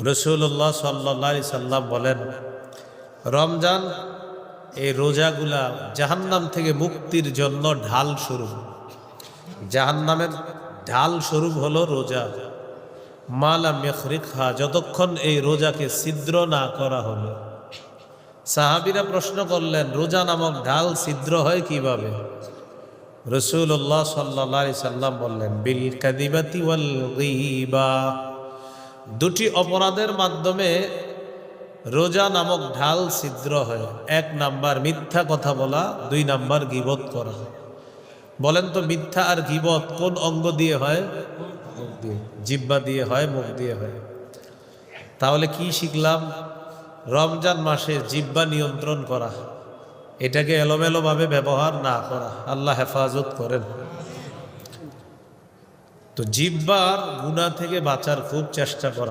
রাসূলুল্লাহ সাল্লাল্লাহু আলাইহি সাল্লাম বলেন, রমজান এই রোজাগুলা জাহান্নাম থেকে মুক্তির জন্য ঢাল স্বরূপ। জাহান্নামের ঢাল স্বরূপ হলো রোজা। মা লাম ইয়াখরিকহা, যতক্ষণ এই রোজাকে ছিদ্র না করা হলো। সাহাবীরা প্রশ্ন করলেন, রোজা নামক ঢাল ছিদ্র হয় কিভাবে? রাসূলুল্লাহ সাল্লাল্লাহু আলাইহি সাল্লাম বললেন, বিল কাযিবাতি ওয়াল গীবা। দুটি অপরাধের মাধ্যমে রোজা নামক ঢাল ছিদ্র হয়। 1 নাম্বার মিথ্যা কথা বলা, 2 নাম্বার গীবত করা। বলেন তো মিথ্যা আর গীবত কোন অঙ্গ দিয়ে হয়? মুখ দিয়ে। জিহ্বা দিয়ে হয়, মুখ দিয়ে হয়। তাহলে কি শিখলাম? রমজান মাসে জিহ্বা নিয়ন্ত্রণ করা, এটাকে এলোমেলোভাবে ব্যবহার না করা। আল্লাহ হেফাজত করেন। তো জিহ্বার গুনাহ থেকে বাঁচার খুব চেষ্টা করা।